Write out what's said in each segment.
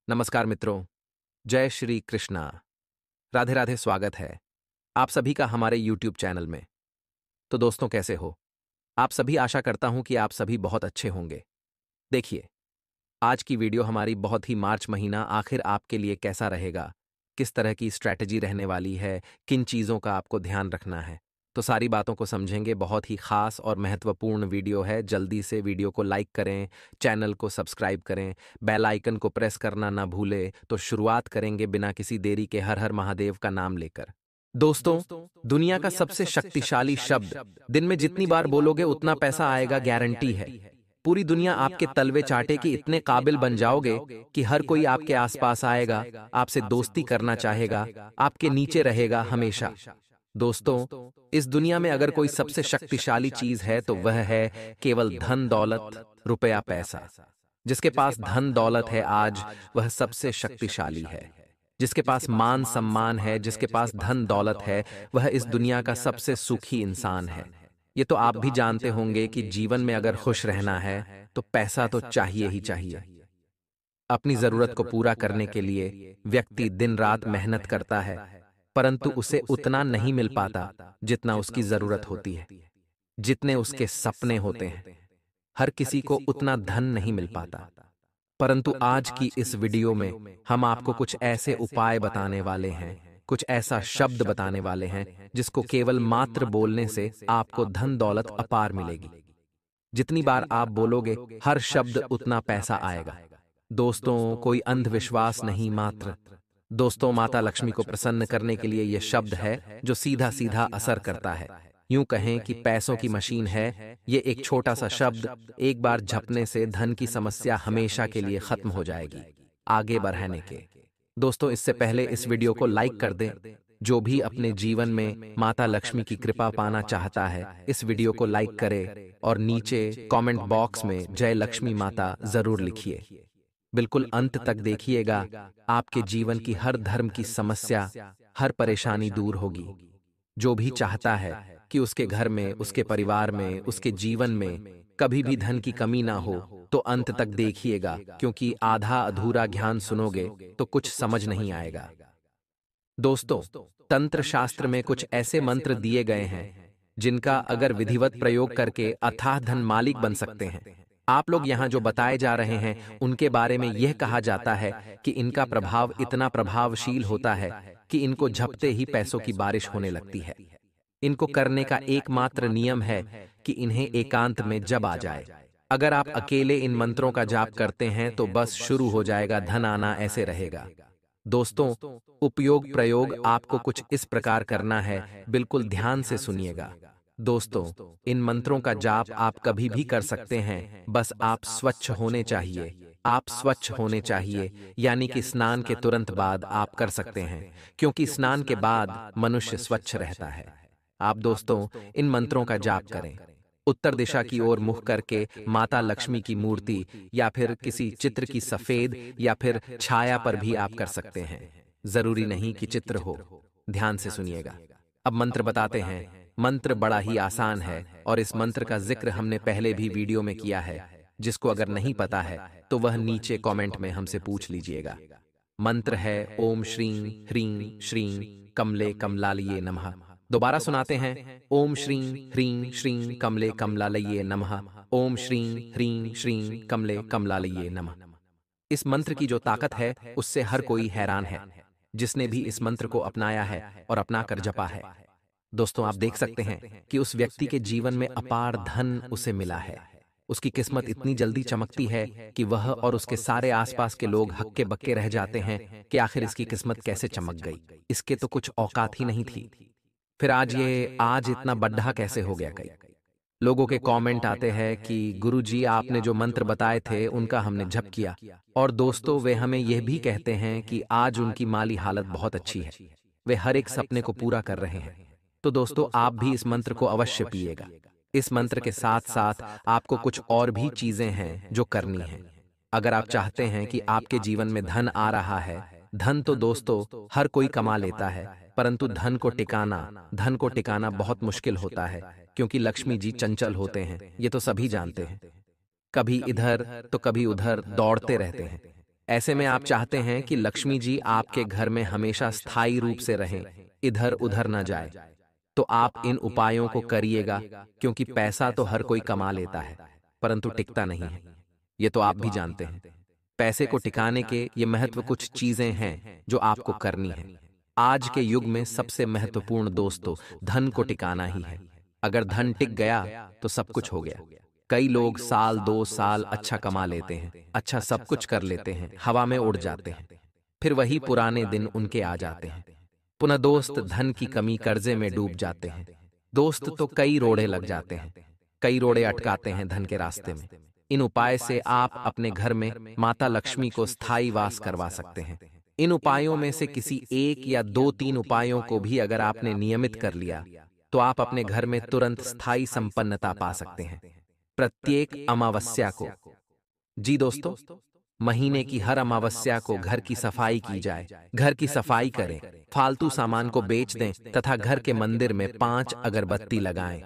नमस्कार मित्रों, जय श्री कृष्णा। राधे राधे। स्वागत है आप सभी का हमारे YouTube चैनल में। तो दोस्तों, कैसे हो आप सभी? आशा करता हूं कि आप सभी बहुत अच्छे होंगे। देखिए, आज की वीडियो हमारी बहुत ही मार्च महीना आखिर आपके लिए कैसा रहेगा, किस तरह की स्ट्रैटेजी रहने वाली है, किन चीज़ों का आपको ध्यान रखना है, तो सारी बातों को समझेंगे। बहुत ही खास और महत्वपूर्ण वीडियो है। जल्दी से वीडियो को लाइक करें, चैनल को सब्सक्राइब करें, बेल आइकन को प्रेस करना ना भूलें। तो शुरुआत करेंगे बिना किसी देरी के हर हर महादेव का नाम लेकर। दोस्तों, दुनिया का सबसे शक्तिशाली शब्द दिन में जितनी बार बोलोगे उतना पैसा आएगा, गारंटी है। पूरी दुनिया आपके तलवे चाटे कि इतने काबिल बन जाओगे कि हर कोई आपके आसपास आएगा, आपसे दोस्ती करना चाहेगा, आपके नीचे रहेगा हमेशा। दोस्तों, इस दुनिया में अगर कोई सबसे शक्तिशाली चीज है तो वह है केवल धन दौलत, रुपया पैसा। जिसके पास धन दौलत है आज, वह सबसे शक्तिशाली है। जिसके पास मान सम्मान है, जिसके पास धन दौलत है, वह इस दुनिया का सबसे सुखी इंसान है। ये तो आप भी जानते होंगे कि जीवन में अगर खुश रहना है तो पैसा तो चाहिए ही चाहिए। अपनी जरूरत को पूरा करने के लिए व्यक्ति दिन रात मेहनत करता है, परंतु उसे उतना नहीं मिल पाता जितना उसकी जरूरत होती है, जितने उसके सपने होते हैं। हर किसी को उतना धन नहीं मिल पाता। परंतु आज की इस वीडियो में हम आपको कुछ ऐसे उपाय बताने वाले हैं, कुछ ऐसा शब्द बताने वाले हैं जिसको केवल मात्र बोलने से आपको धन दौलत अपार मिलेगी। जितनी बार आप बोलोगे हर शब्द उतना पैसा आएगा। दोस्तों, कोई अंधविश्वास नहीं, मात्र दोस्तों माता लक्ष्मी को प्रसन्न करने के लिए यह शब्द है जो सीधा सीधा असर करता है। यूं कहें कि पैसों की मशीन है। ये एक छोटा सा शब्द एक बार झपने से धन की समस्या हमेशा के लिए खत्म हो जाएगी। आगे बढ़ने के दोस्तों, इससे पहले इस वीडियो को लाइक कर दें। जो भी अपने जीवन में माता लक्ष्मी की कृपा पाना चाहता है, इस वीडियो को लाइक करे और नीचे कमेंट बॉक्स में जय लक्ष्मी माता जरूर लिखिए। बिल्कुल अंत तक देखिएगा, आपके जीवन की हर धर्म की समस्या, हर परेशानी दूर होगी। जो भी चाहता है कि उसके घर में, उसके परिवार में, उसके जीवन में कभी भी धन की कमी ना हो, तो अंत तक देखिएगा, क्योंकि आधा अधूरा ज्ञान सुनोगे तो कुछ समझ नहीं आएगा। दोस्तों, तंत्र शास्त्र में कुछ ऐसे मंत्र दिए गए हैं जिनका अगर विधिवत प्रयोग करके अथाह धन मालिक बन सकते हैं। आप लोग यहाँ जो बताए जा रहे हैं उनके बारे में यह कहा जाता है कि इनका प्रभाव इतना प्रभावशील होता है कि इनको झपते ही पैसों की बारिश होने लगती है। इनको करने का एकमात्र नियम है कि इन्हें एकांत में जब आ जाए। अगर आप अकेले इन मंत्रों का जाप करते हैं तो बस शुरू हो जाएगा, धन आना ऐसे रहेगा। दोस्तों, उपयोग प्रयोग आपको कुछ इस प्रकार करना है, बिल्कुल ध्यान से सुनिएगा। दोस्तों, इन मंत्रों का जाप आप कभी भी कर सकते हैं, बस आप स्वच्छ होने चाहिए। आप स्वच्छ होने चाहिए, यानी कि स्नान के तुरंत बाद आप कर सकते हैं, क्योंकि स्नान के बाद मनुष्य स्वच्छ रहता है। आप दोस्तों इन मंत्रों का जाप करें। उत्तर दिशा की ओर मुख करके माता लक्ष्मी की मूर्ति या फिर किसी चित्र की सफेद या फिर छाया पर भी आप कर सकते हैं। जरूरी नहीं कि चित्र हो। ध्यान से सुनिएगा। अब मंत्र बताते हैं। मंत्र बड़ा ही आसान है और इस मंत्र का जिक्र हमने पहले भी वीडियो में किया है। जिसको अगर नहीं पता है तो वह नीचे कमेंट में हमसे पूछ लीजिएगा। मंत्र है ओम श्रीं ह्रीं श्रीं कमले कमलालये नमः। दोबारा सुनाते हैं। ओम श्रीं ह्रीं श्रीं कमले कमलालये नमः। ओम श्रीं ह्रीं श्रीं कमले कमलालये नमः। इस मंत्र की जो ताकत है उससे हर कोई हैरान है, जिसने भी इस मंत्र को अपनाया है और अपनाकर जपा है। दोस्तों, आप देख सकते हैं कि उस व्यक्ति के जीवन में अपार धन उसे मिला है। उसकी किस्मत इतनी जल्दी चमकती है कि वह और उसके सारे आसपास के लोग हक्के बक्के रह जाते हैं कि आखिर इसकी किस्मत कैसे चमक गई, इसके तो कुछ औकात ही नहीं थी। फिर आज इतना बड्ढा कैसे हो गया। कई लोगों के कमेंट आते हैं कि गुरुजी आपने जो मंत्र बताए थे उनका हमने जप किया, और दोस्तों वे हमें यह भी कहते हैं कि आज उनकी माली हालत बहुत अच्छी है, वे हर एक सपने को पूरा कर रहे हैं। तो दोस्तों, आप भी इस मंत्र को अवश्य पिएगा। इस मंत्र के साथ साथ आपको कुछ और भी चीजें हैं जो करनी है। अगर आप चाहते हैं कि आपके जीवन में धन आ रहा है, धन तो दोस्तों हर कोई कमा लेता है, परंतु धन को टिकाना बहुत मुश्किल होता है, क्योंकि लक्ष्मी जी चंचल होते हैं, ये तो सभी जानते हैं। कभी इधर तो कभी उधर दौड़ते रहते हैं। ऐसे में आप चाहते हैं कि लक्ष्मी जी आपके घर में हमेशा स्थायी रूप से रहें, इधर उधर न जाए, तो आप इन उपायों को करिएगा, क्योंकि पैसा तो हर कोई कमा लेता है, परंतु टिकता नहीं है। ये तो आप भी जानते हैं। पैसे को टिकाने के ये महत्व कुछ चीजें हैं जो आपको करनी है। आज के युग में सबसे महत्वपूर्ण दोस्तों धन को टिकाना ही है। अगर धन टिक गया तो सब कुछ हो गया। कई लोग साल 2 साल अच्छा कमा लेते हैं, अच्छा सब कुछ कर लेते हैं, हवा में उड़ जाते हैं, फिर वही पुराने दिन उनके आ जाते हैं। पुनः दोस्त धन की कमी कर्जे में डूब जाते हैं। दोस्त तो कई रोड़े लग जाते हैं, कई रोड़े अटकाते हैं धन के रास्ते में। इन उपाय से आप अपने घर में माता लक्ष्मी को स्थायी वास करवा सकते हैं। इन उपायों में से किसी एक या 2-3 उपायों को भी अगर आपने नियमित कर लिया तो आप अपने घर में तुरंत स्थायी संपन्नता पा सकते हैं। प्रत्येक अमावस्या को, जी दोस्तों, महीने की हर अमावस्या को घर की सफाई की जाए। घर की सफाई करें, फालतू सामान को बेच दें तथा घर के मंदिर में 5 अगरबत्ती लगाएं।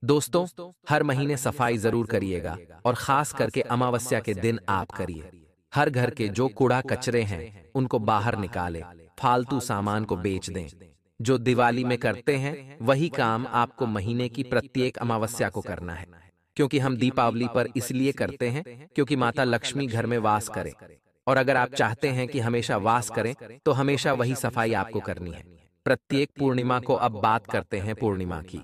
दोस्तों, हर महीने सफाई जरूर करिएगा और खास करके अमावस्या के दिन आप करिए। हर घर के जो कूड़ा कचरे हैं उनको बाहर निकालें, फालतू सामान को बेच दें। जो दिवाली में करते हैं वही काम आपको महीने की प्रत्येक अमावस्या को करना है, क्योंकि हम दीपावली पर इसलिए करते हैं क्योंकि माता लक्ष्मी घर में वास करे। और अगर आप चाहते हैं कि हमेशा वास करें तो हमेशा वही सफाई आपको करनी है। प्रत्येक पूर्णिमा को अब बात करते हैं पूर्णिमा की।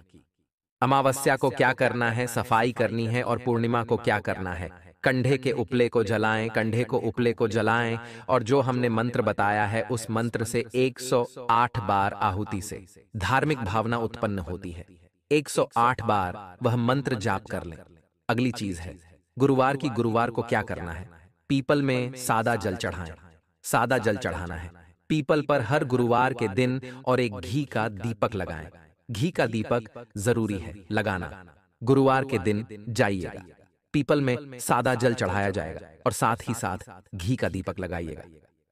अमावस्या को क्या करना है, सफाई करनी है, और पूर्णिमा को क्या करना है, कंधे के उपले को जलाएं, कंधे को उपले को जलाएं, और जो हमने मंत्र बताया है उस मंत्र से 108 बार आहुति से धार्मिक भावना उत्पन्न होती है। 108 बार वह मंत्र जाप कर लें। अगली चीज है, गुरुवार को क्या करना है, पीपल में सादा जल चढ़ाएं। सादा जल चढ़ाना है पीपल पर हर गुरुवार के दिन, और एक घी का दीपक लगाएं। घी का दीपक जरूरी है लगाना। गुरुवार के दिन जाइएगा, पीपल में सादा जल चढ़ाया जाएगा और साथ ही साथ घी का दीपक लगाइएगा।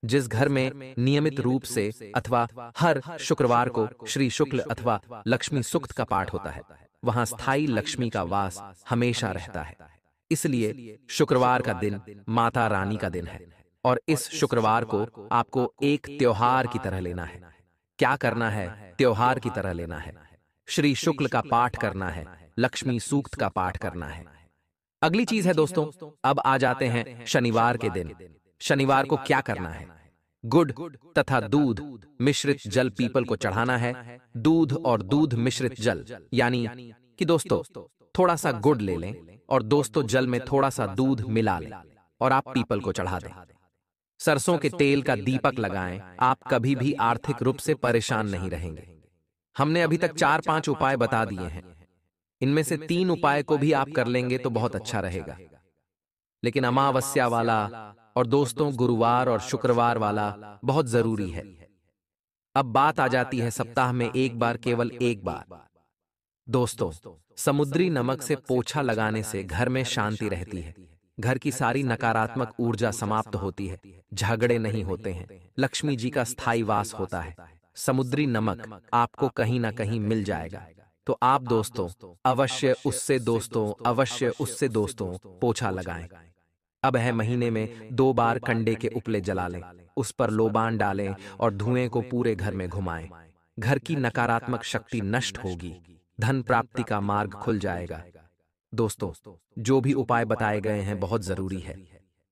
जिस घर में नियमित रूप से अथवा हर शुक्रवार को श्री शुक्ल अथवा लक्ष्मी सूक्त का पाठ होता है, वहां स्थायी लक्ष्मी का वास हमेशा रहता है। इसलिए शुक्रवार का दिन माता रानी का दिन है, और इस शुक्रवार को आपको एक त्योहार की तरह लेना है। क्या करना है, त्योहार की तरह लेना है। श्री शुक्ल का पाठ करना है, लक्ष्मी सूक्त का पाठ करना है। अगली चीज है दोस्तों, अब आ जाते हैं शनिवार के दिन। शनिवार को क्या करना है, गुड़ तथा दूध मिश्रित जल पीपल को चढ़ाना है। दूध और दूध मिश्रित जल, यानी कि दोस्तों थोड़ा सा गुड़ ले लें और दोस्तों जल में थोड़ा सा दूध मिला लें और आप पीपल को चढ़ा दें। सरसों के तेल का दीपक लगाएं, आप कभी भी आर्थिक रूप से परेशान नहीं रहेंगे। हमने अभी तक 4-5 उपाय बता दिए हैं, इनमें से 3 उपाय को भी आप कर लेंगे तो बहुत अच्छा रहेगा, लेकिन अमावस्या वाला और दोस्तों गुरुवार और शुक्रवार वाला बहुत जरूरी है। अब बात आ जाती है सप्ताह में एक बार, केवल एक बार। दोस्तों, समुद्री नमक से पोछा लगाने से घर में शांति रहती है, घर की सारी नकारात्मक ऊर्जा समाप्त होती है, झगड़े नहीं होते हैं, लक्ष्मी जी का स्थायी वास होता है। समुद्री नमक आपको कहीं ना कहीं मिल जाएगा, तो आप दोस्तों अवश्य उससे दोस्तों पोछा लगाएं। अब है महीने में 2 बार कंडे के उपले जला लें, उस पर लोबान डालें और धुएं को पूरे घर में घुमाएं। घर की नकारात्मक शक्ति नष्ट होगी, धन प्राप्ति का मार्ग खुल जाएगा। दोस्तों, जो भी उपाय बताए गए हैं बहुत जरूरी है,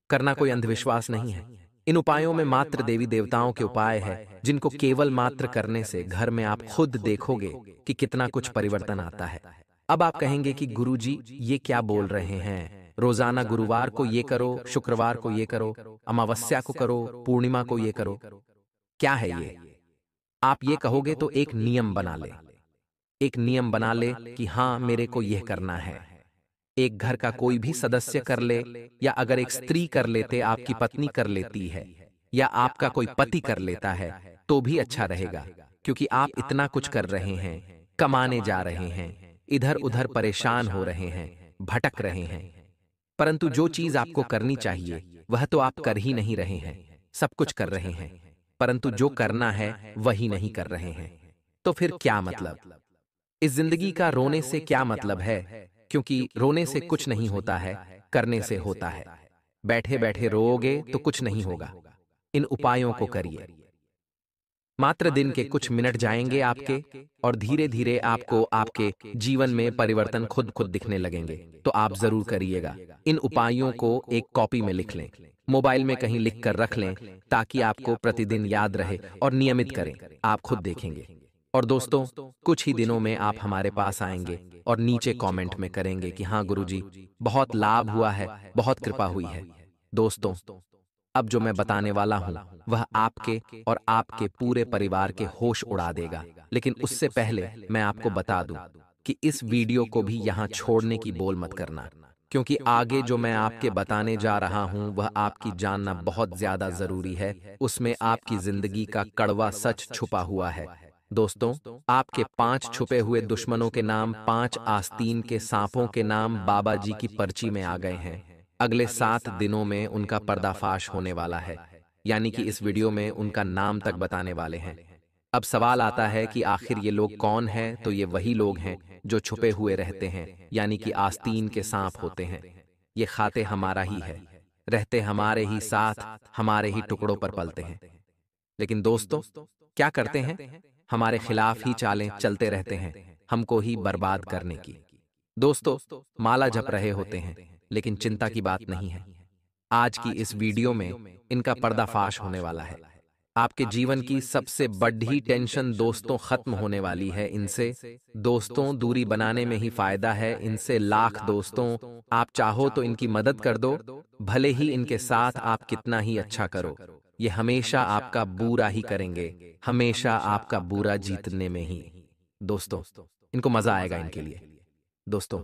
करना कोई अंधविश्वास नहीं है। इन उपायों में मात्र देवी देवताओं के उपाय है, जिनको केवल मात्र करने से घर में आप खुद देखोगे कि कितना कुछ परिवर्तन आता है। अब आप कहेंगे कि गुरुजी ये क्या बोल रहे हैं, रोजाना गुरुवार को ये करो, शुक्रवार को ये करो, अमावस्या को करो, पूर्णिमा को ये करो, क्या है ये? आप ये कहोगे तो एक नियम बना ले। एक नियम बना ले कि हाँ, मेरे को यह करना है। एक घर का कोई भी सदस्य कर ले, या अगर एक स्त्री कर लेते, आपकी पत्नी कर लेती है, या आपका कोई पति कर लेता है तो भी अच्छा रहेगा, क्योंकि आप इतना कुछ कर रहे हैं, कमाने जा रहे हैं, इधर उधर परेशान हो रहे हैं, भटक रहे हैं, परंतु जो चीज आपको करनी चाहिए वह तो आप कर ही नहीं रहे हैं। सब कुछ कर रहे हैं, परंतु जो करना है वही नहीं कर रहे हैं। तो फिर क्या मतलब? इस जिंदगी का रोने से क्या मतलब है? क्योंकि रोने से कुछ नहीं होता है, करने से होता है। बैठे बैठे रोओगे तो कुछ नहीं होगा। इन उपायों को करिए। मात्र दिन के कुछ मिनट जाएंगे आपके, और धीरे धीरे आपको आपके जीवन में परिवर्तन खुद खुद दिखने लगेंगे। तो आप जरूर करिएगा। इन उपायों को एक कॉपी में लिख लें, मोबाइल में कहीं लिख कर रख लें, ताकि आपको प्रतिदिन याद रहे, और नियमित करें। आप खुद देखेंगे। और दोस्तों, कुछ ही दिनों में आप हमारे पास आएंगे और नीचे कमेंट में करेंगे कि हाँ गुरुजी, बहुत लाभ हुआ है, बहुत कृपा हुई है। दोस्तों, अब जो मैं बताने वाला हूं वह आपके और आपके पूरे परिवार के होश उड़ा देगा। लेकिन उससे पहले मैं आपको बता दूं कि इस वीडियो को भी यहां छोड़ने की बोल मत करना, क्योंकि आगे जो मैं आपके बताने जा रहा हूं वह आपकी जानना बहुत ज्यादा जरूरी है। उसमें आपकी जिंदगी का कड़वा सच छुपा हुआ है। दोस्तों, आपके 5 छुपे हुए दुश्मनों के नाम, 5 आस्तीन के सांपों के नाम बाबा जी की पर्ची में आ गए हैं। अगले 7 दिनों में उनका पर्दाफाश होने वाला है, यानी कि इस वीडियो में उनका नाम तक बताने वाले हैं। अब सवाल आता है कि आखिर ये लोग कौन हैं? तो ये वही लोग हैं जो छुपे हुए रहते हैं, यानी कि आस्तीन के सांप होते हैं। ये खाते हमारा ही है, रहते हमारे ही साथ, हमारे ही टुकड़ों पर पलते हैं। लेकिन दोस्तों, क्या करते हैं? हमारे खिलाफ ही चालें चलते रहते हैं, हमको ही बर्बाद करने की। दोस्तों, माला जप रहे होते हैं, लेकिन चिंता की बात नहीं है। आज की इस वीडियो में इनका पर्दाफाश होने वाला है। आपके जीवन की सबसे बड़ी टेंशन दोस्तों खत्म होने वाली है इनसे। दोस्तों, दूरी बनाने में ही फायदा है इनसे। लाख दोस्तों, आप चाहो तो इनकी मदद कर दो, भले ही इनके साथ आप कितना ही अच्छा करो, ये हमेशा आपका बुरा ही करेंगे, हमेशा आपका बुरा जीतने में ही। दोस्तों, इनको मजा आएगा इनके लिए। दोस्तों,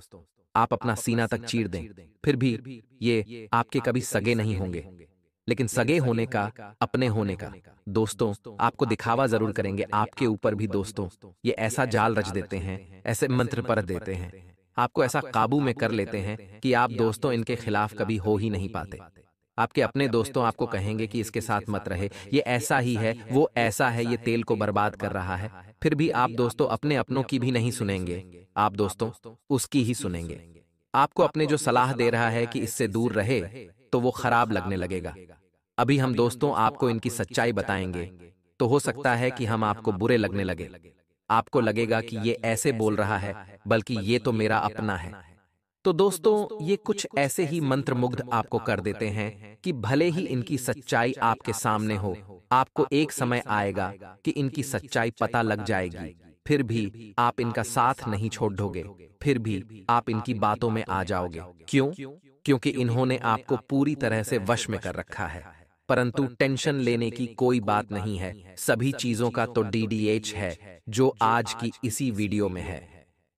आप अपना सीना तक चीर दें, फिर भी ये आपके कभी सगे नहीं होंगे, लेकिन सगे होने का, अपने होने का। दोस्तों, आपको दिखावा जरूर करेंगे, आपके ऊपर भी। दोस्तों, ये ऐसा जाल रच देते हैं, ऐसे मंत्र परत देते हैं, आपको ऐसा काबू में कर लेते हैं कि आप दोस्तों इनके खिलाफ कभी हो ही नहीं पाते। आपके अपने दोस्तों आपको कहेंगे कि इसके साथ मत रहे, ये ऐसा ही है, वो ऐसा है, ये तेल को बर्बाद कर रहा है। फिर भी आप दोस्तों अपने अपनों की भी नहीं सुनेंगे, आप दोस्तों उसकी ही सुनेंगे। आपको अपने जो सलाह दे रहा है कि इससे दूर रहे, तो वो खराब लगने लगेगा। अभी हम दोस्तों आपको इनकी सच्चाई बताएंगे, तो हो सकता है कि हम आपको बुरे लगने लगे। आपको लगेगा कि ये ऐसे बोल रहा है, बल्कि ये तो मेरा अपना है। तो दोस्तों, ये कुछ ऐसे ही मंत्रमुग्ध आपको कर देते हैं कि भले ही इनकी सच्चाई आपके सामने हो, आपको एक समय आएगा कि इनकी सच्चाई पता लग जाएगी, फिर भी आप इनका साथ नहीं छोड़ोगे, फिर भी आप इनकी बातों में आ जाओगे। क्यों? क्योंकि इन्होंने आपको पूरी तरह से वश में कर रखा है। परंतु टेंशन लेने की कोई बात नहीं है, सभी चीजों का तो डीडीएच है, जो आज की इसी वीडियो में है।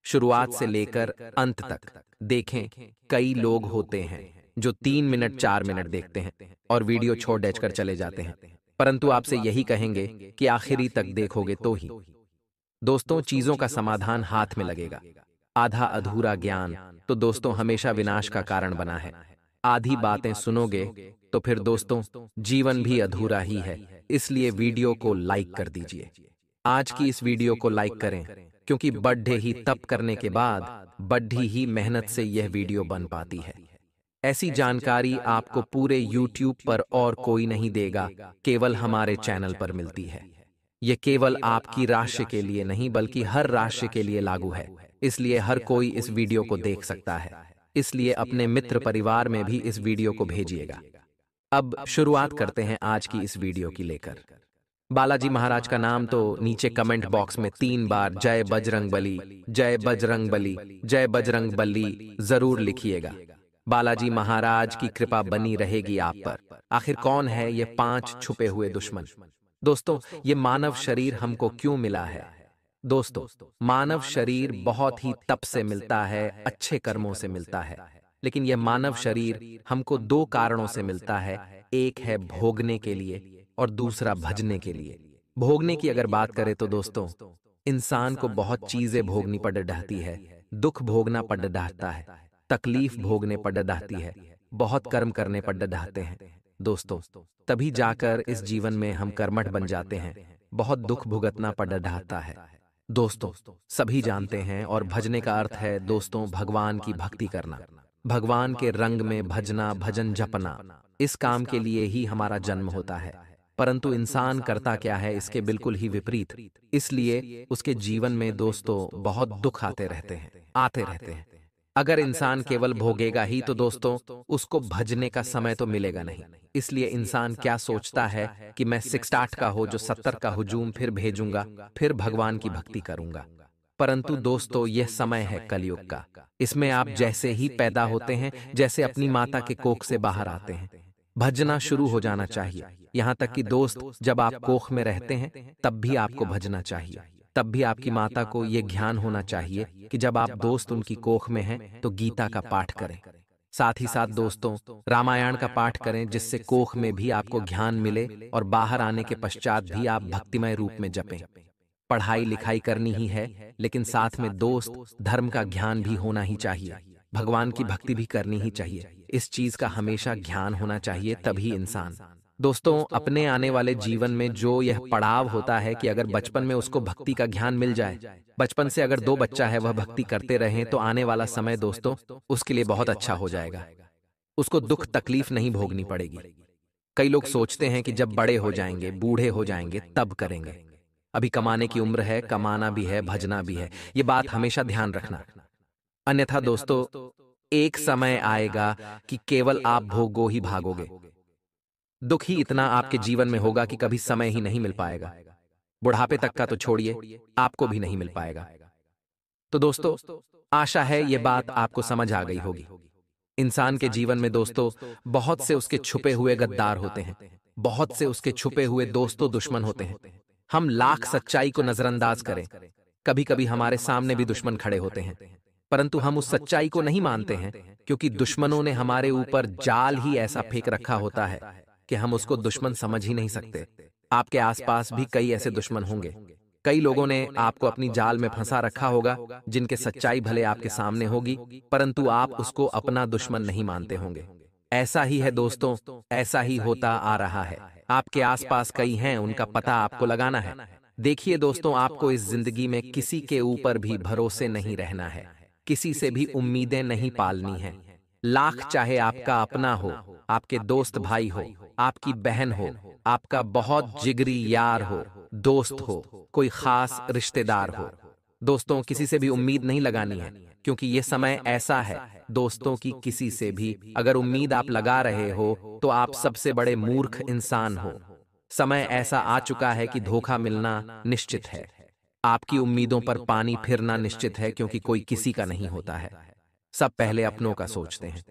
शुरुआत से लेकर अंत तक देखें। कई लोग होते हैं जो 3 मिनट 4 मिनट देखते हैं और वीडियो छोड़ कर चले जाते हैं, परंतु आपसे यही कहेंगे कि आखिरी तक देखोगे तो ही। दोस्तों, चीजों का समाधान हाथ में लगेगा। आधा अधूरा ज्ञान तो दोस्तों हमेशा विनाश का कारण बना है। आधी बातें सुनोगे तो फिर दोस्तों जीवन भी अधूरा ही है। इसलिए वीडियो को लाइक कर दीजिए। आज की इस वीडियो को लाइक करें, क्योंकि बड्ढे ही तप करने के बाद बड्ढी ही मेहनत से यह वीडियो बन पाती है। ऐसी जानकारी आपको पूरे YouTube पर और कोई नहीं देगा, केवल हमारे चैनल पर मिलती है। यह केवल आपकी राशि के लिए नहीं, बल्कि हर राशि के लिए लागू है। इसलिए हर कोई इस वीडियो को देख सकता है। इसलिए अपने मित्र परिवार में भी इस वीडियो को भेजिएगा। अब शुरुआत करते हैं आज की इस वीडियो की लेकर। बालाजी महाराज का नाम तो नीचे कमेंट बॉक्स में 3 बार जय बजरंग बली, जय बजरंग बली, जय बजरंग बली जरूर लिखिएगा। बालाजी महाराज की कृपा बनी रहेगी आप पर। आखिर कौन है ये 5 छुपे हुए दुश्मन? दोस्तों, ये मानव शरीर हमको क्यों मिला है? दोस्तों, मानव शरीर बहुत ही तप से मिलता है, अच्छे कर्मों से मिलता है। लेकिन यह मानव शरीर हमको 2 कारणों से मिलता है। एक है भोगने के लिए और दूसरा भजने के लिए। भोगने की अगर बात करें तो दोस्तों, इंसान को बहुत चीजें भोगनी पड़ डहती है। दुख भोगना पड़ डहता है, तकलीफ भोगने पड़ डहती है, बहुत कर्म करने पड़ डहते हैं। दोस्तों, तभी जाकर इस जीवन में हम कर्मठ बन जाते हैं। बहुत दुख भुगतना पड़ डहता है। दोस्तों, सभी जानते हैं, और भजने का अर्थ है दोस्तों भगवान की भक्ति करना। भगवान के रंग में भजना, भजन जपना, इस काम के लिए ही हमारा जन्म होता है। परंतु इंसान करता क्या है, इसके बिल्कुल ही विपरीत। इसलिए उसके जीवन में दोस्तों बहुत दुख आते रहते हैं। अगर इंसान केवल भोगेगा ही तो दोस्तों उसको भजने का समय तो मिलेगा नहीं। इसलिए इंसान क्या सोचता है कि मैं 68 का हो जो 70 का हुजूम फिर भेजूंगा, फिर भगवान की भक्ति करूंगा। परंतु दोस्तों यह समय है कलयुग का। इसमें आप जैसे ही पैदा होते हैं, जैसे अपनी माता के कोख से बाहर आते हैं, भजना शुरू हो जाना चाहिए। यहाँ तक कि दोस्त जब आप कोख में रहते हैं तब भी आपको भजना चाहिए। तब भी आपकी माता को यह ज्ञान होना चाहिए कि जब आप दोस्त उनकी कोख में हैं तो गीता का पाठ करें। साथ ही साथ दोस्तों रामायण का पाठ करें, जिससे कोख में भी आपको ज्ञान मिले और बाहर आने के पश्चात भी आप भक्तिमय रूप में जपें। पढ़ाई लिखाई करनी ही है, लेकिन साथ में दोस्त धर्म का ज्ञान भी होना ही चाहिए, भगवान की भक्ति भी करनी ही चाहिए। इस चीज का हमेशा ज्ञान होना चाहिए, तभी इंसान दोस्तों अपने आने वाले जीवन में जो यह पड़ाव होता है कि अगर बचपन में उसको भक्ति का ज्ञान मिल जाए, बचपन से अगर 2 बच्चा है वह भक्ति करते रहें, तो आने वाला समय दोस्तों उसके लिए बहुत अच्छा हो जाएगा। उसको दुख तकलीफ नहीं भोगनी पड़ेगी। कई लोग सोचते हैं कि जब बड़े हो जाएंगे, बूढ़े हो जाएंगे तब करेंगे। अभी कमाने की उम्र है, कमाना भी है, भजना भी है। ये बात हमेशा ध्यान रखना। अन्यथा दोस्तों एक समय आएगा कि केवल आप भोगो ही भागोगे। दुख ही इतना आपके जीवन में होगा कि कभी समय ही नहीं मिल पाएगा। बुढ़ापे तक का तो छोड़िए, आपको भी नहीं मिल पाएगा। तो दोस्तों आशा है ये बात आपको समझ आ गई होगी। इंसान के जीवन में दोस्तों बहुत से उसके छुपे हुए गद्दार होते हैं, बहुत से उसके छुपे हुए दोस्तों दुश्मन होते हैं। हम लाख सच्चाई को नजरअंदाज करें, कभी कभी हमारे सामने भी दुश्मन खड़े होते हैं, परंतु हम उस सच्चाई को नहीं मानते हैं, क्योंकि दुश्मनों ने हमारे ऊपर जाल ही ऐसा फेंक रखा होता है कि हम उसको दुश्मन समझ ही नहीं सकते। आपके आसपास भी कई ऐसे दुश्मन होंगे। कई लोगों ने आपको अपनी जाल में फंसा रखा होगा, जिनके सच्चाई भले आपके सामने होगी, परंतु आप उसको अपना दुश्मन नहीं मानते होंगे। ऐसा ही है दोस्तों, ऐसा ही होता आ रहा है। आपके आसपास कई हैं, उनका पता आपको लगाना है। देखिए दोस्तों, आपको इस जिंदगी में किसी के ऊपर भी भरोसे नहीं रहना है, किसी से भी उम्मीदें नहीं पालनी है। लाख चाहे आपका अपना हो, आपके दोस्त भाई हो, आपकी बहन हो, आपका बहुत जिगरी यार हो, दोस्त हो, कोई खास रिश्तेदार हो, दोस्तों किसी से भी उम्मीद नहीं लगानी है, क्योंकि ये समय ऐसा है दोस्तों की किसी से भी अगर उम्मीद आप लगा रहे हो तो आप सबसे बड़े मूर्ख इंसान हो। समय ऐसा आ चुका है कि धोखा मिलना निश्चित है। आपकी उम्मीदों पर पानी फिरना निश्चित है, क्योंकि कोई किसी का नहीं होता है। सब पहले अपनों का सोचते हैं।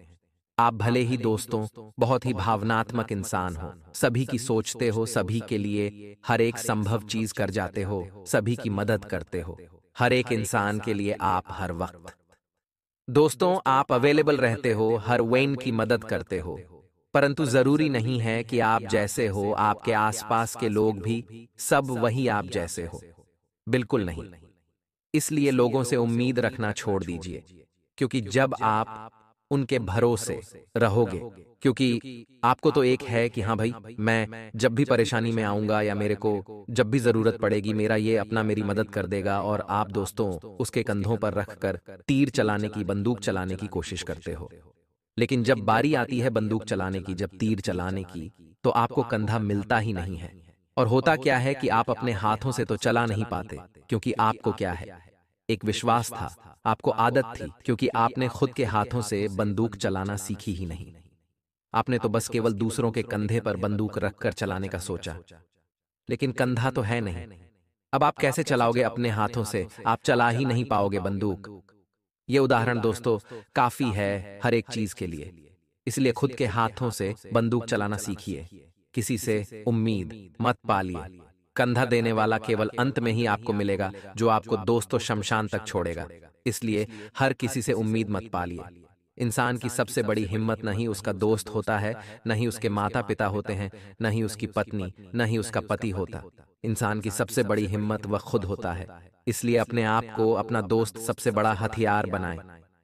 आप भले ही दोस्तों बहुत ही भावनात्मक इंसान हो, सभी की सोचते हो, सभी के लिए हर एक संभव चीज कर जाते हो, सभी की मदद करते हो, हर एक इंसान के लिए आप हर वक्त दोस्तों आप अवेलेबल रहते हो, हर वेन की मदद करते हो। परंतु जरूरी नहीं है कि आप जैसे हो आपके आसपास के लोग भी सब वही आप जैसे हो, बिल्कुल नहीं। इसलिए लोगों से उम्मीद रखना छोड़ दीजिए, क्योंकि जब आप उनके भरोसे रहोगे, क्योंकि आपको तो एक है कि हाँ भाई मैं जब भी परेशानी में आऊंगा या मेरे को जब भी जरूरत पड़ेगी मेरा ये अपना मेरी मदद कर देगा, और आप दोस्तों उसके कंधों पर रखकर तीर चलाने की, बंदूक चलाने की कोशिश करते हो। लेकिन जब बारी आती है बंदूक चलाने की, जब तीर चलाने की, तो आपको कंधा मिलता ही नहीं है। और होता क्या है कि आप अपने हाथों से तो चला नहीं पाते, क्योंकि आपको क्या है, एक विश्वास था, आपको आदत थी, क्योंकि आपने खुद के हाथों से बंदूक चलाना सीखी ही नहीं। आपने तो बस केवल दूसरों के कंधे पर बंदूक रखकर चलाने का सोचा, लेकिन कंधा तो है नहीं। अब आप कैसे चलाओगे अपने हाथों से? आप चला ही नहीं पाओगे बंदूक। ये उदाहरण दोस्तों काफी है हर एक चीज के लिए। इसलिए खुद के हाथों से बंदूक चलाना सीखिए, किसी से उम्मीद मत पालिए। कंधा देने वाला केवल अंत में ही आपको मिलेगा, जो आपको दोस्तों शमशान तक छोड़ेगा। इसलिए हर किसी से उम्मीद मत पालिए। इंसान की सबसे बड़ी हिम्मत न ही उसका दोस्त होता है, न ही उसके माता पिता होते हैं, न ही उसकी पत्नी, न ही उसका पति होता। इंसान की सबसे बड़ी हिम्मत वह खुद होता है। इसलिए अपने आप को अपना दोस्त सबसे बड़ा हथियार बनाएं।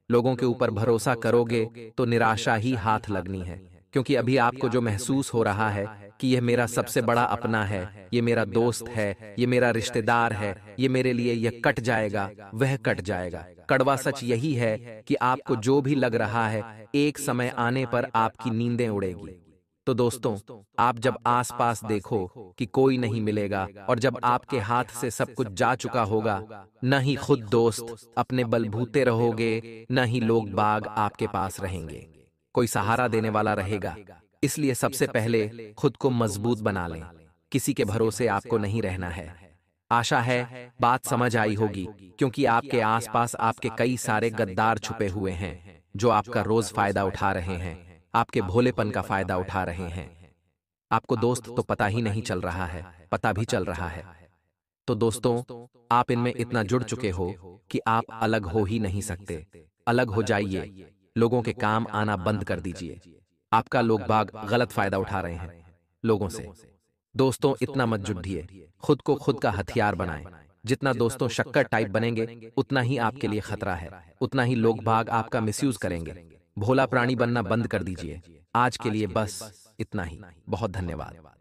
लोगों के ऊपर भरोसा करोगे तो निराशा ही हाथ लगनी है, क्योंकि अभी आपको जो महसूस हो रहा है कि यह मेरा सबसे बड़ा अपना है, ये मेरा दोस्त है, ये मेरा रिश्तेदार है, ये मेरे लिए यह कट जाएगा, वह कट जाएगा। कड़वा सच यही है कि आपको जो भी लग रहा है, एक समय आने पर आपकी नींदें उड़ेगी। तो दोस्तों, आप जब आसपास देखो कि कोई नहीं मिलेगा और जब आपके हाथ से सब कुछ जा चुका होगा, न ही खुद दोस्त अपने बलबूते रहोगे, न ही लोग बाग आपके पास रहेंगे। कोई सहारा देने वाला रहेगा। इसलिए सबसे पहले खुद को मजबूत बना लें। किसी के भरोसे आपको नहीं रहना है। आशा है बात समझ आई होगी, क्योंकि आपके आसपास आपके कई सारे गद्दार छुपे हुए हैं जो आपका रोज फायदा उठा रहे हैं, आपके भोलेपन का फायदा उठा रहे हैं। आपको दोस्त तो पता ही नहीं चल रहा है, पता भी चल रहा है। तो दोस्तों, आप इनमें इतना जुड़ चुके हो कि आप अलग हो ही नहीं सकते। अलग हो जाइए, लोगों के काम आना बंद कर दीजिए। आपका लोग बाग गलत फायदा उठा रहे हैं लोगों से। दोस्तों, इतना मत जुड़िए, खुद को खुद का हथियार बनाएं। जितना दोस्तों शक्कर टाइप बनेंगे, उतना ही आपके लिए खतरा है, उतना ही लोग बाग आपका मिसयूज करेंगे। भोला प्राणी बनना बंद कर दीजिए। आज के लिए बस इतना ही। बहुत धन्यवाद।